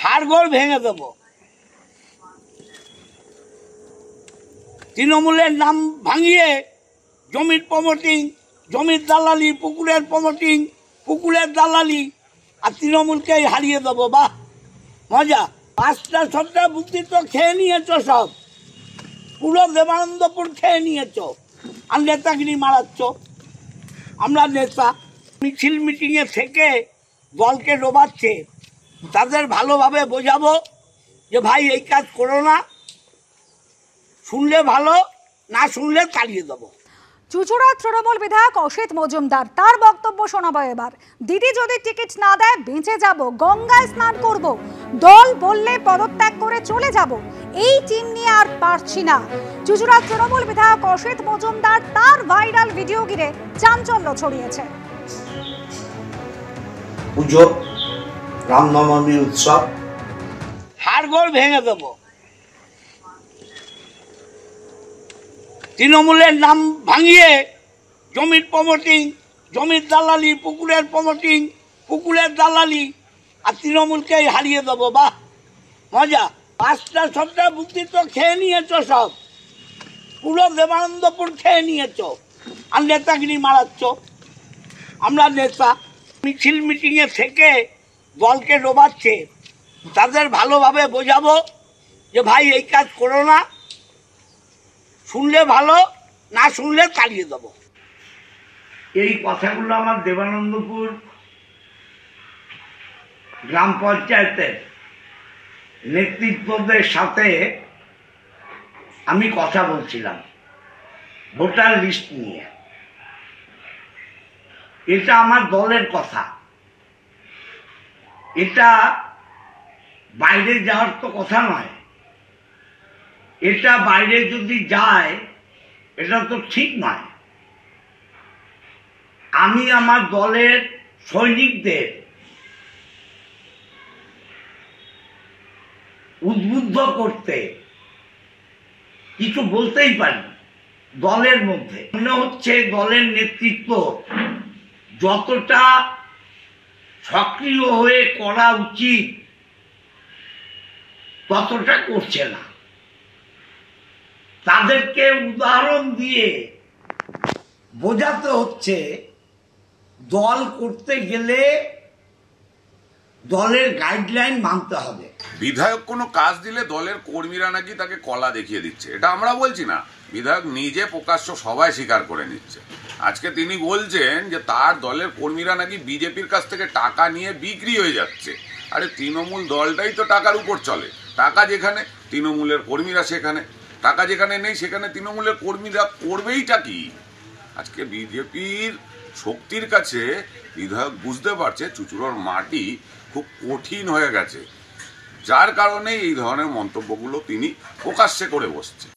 হাড়গোড় ভেঙে দেব। তৃণমূলের নাম ভাঙিয়ে জমির প্রমোটিং, জমির দালালি, পুকুরের প্রমোটিং, পুকুরের দালালি, আর তৃণমূলকেই হারিয়ে দেবো। বাহ, মজা। 5টা 6টা বুদ্ধি তো খেয়ে নিয়েছ, সব পুরো দেবানন্দপুর খেয়ে নিয়েছ, আর নেতাগিরি মারাচ্ছ। আমরা নেতা মিছিল মিটিংয়ে থেকে দলকে ডোবাচ্ছে, তাদের ভালোভাবে বোঝাবো যে ভাই এই কাজ করো না, শুনলে ভালো, না শুনলে তাড়িয়ে দেবো। চুঁচুড়া তৃণমূল বিধায়ক অসিত মজুমদার, তার বক্তব্য শোনাবো এবার। দিদি যদি টিকিট না দেয় বেঁচে যাব, গঙ্গায় স্নান করব, দল বললে পদত্যাগ করে চলে যাব, এই টিম নিয়ে আর পারছি না। চুঁচুড়া তৃণমূল বিধায়ক অসিত মজুমদার, তার ভাইরাল ভিডিও ঘিরে চাঞ্চল্য ছড়িয়েছে। পুজো, রামনবমী উৎসব, হাড়গোড় ভেঙে দেবো। তৃণমূলের নাম ভাঙিয়ে জমির প্রমোটিং, জমির দালালি, পুকুরের প্রমোটিং, পুকুরের দালালি, আর তৃণমূলকেই হারিয়ে দেবো। বাহ, মজা। 5টা 6টা বুদ্ধি তো খেয়ে নিয়েছ, সব পুরো দেবানন্দপুর খেয়ে নিয়েছ, আর নেতাগিরি মারাচ্ছ। আমরা নেতা মিছিল মিটিংয়ে থেকে দলকে ডোবাচ্ছে, তাদের ভালোভাবে বোঝাবো যে ভাই এই কাজ করো না, শুনলে ভালো, না শুনলে তাড়িয়ে দেবো। এই কথাগুলো আমার দেবানন্দপুর গ্রাম পঞ্চায়েতের নেতৃত্বদের সাথে আমি কথা বলছিলাম ভোটার লিস্ট নিয়ে। এটা আমার দলের কথা, এটা বাইরে যাওয়ার তো কথা নয়। এটা বাইরে যদি যায় এটা তো ঠিক নয়। আমি আমার দলের সৈনিকদের উদ্বুদ্ধ করতে কিছু বলতেই পারি। দলের মধ্যে মনে হচ্ছে দলের নেতৃত্ব যতটা সক্রিয় হয়ে করা উচিত ততটা করছে না। তাদেরকে উদাহরণ দিয়ে বোঝাতে হচ্ছে দল করতে গেলে দলের গাইডলাইন মানতে হবে। বিধায়ক কোনো কাজ দিলে দলের কর্মীরা নাকি তাকে কলা দেখিয়ে দিচ্ছে, এটা আমরা বলছি না, বিধায়ক নিজে প্রকাশ্য সবাই স্বীকার করে নিচ্ছে। আজকে তিনি বলছেন যে তার দলের কর্মীরা নাকি বিজেপির কাছ থেকে টাকা নিয়ে বিক্রি হয়ে যাচ্ছে। আরে তৃণমূল দলটাই তো টাকার উপর চলে, টাকা যেখানে তৃণমূলের কর্মীরা সেখানে, টাকা যেখানে নেই সেখানে তৃণমূলের কর্মীরা করবেইটা কি? আজকে বিজেপির শক্তির কাছে বিধায়ক বুঝতে পারছে চুঁচুড়ার মাটি খুব কঠিন হয়ে গেছে, যার কারণে এই ধরনের মন্তব্যগুলো তিনি প্রকাশ্যে করে বসছে।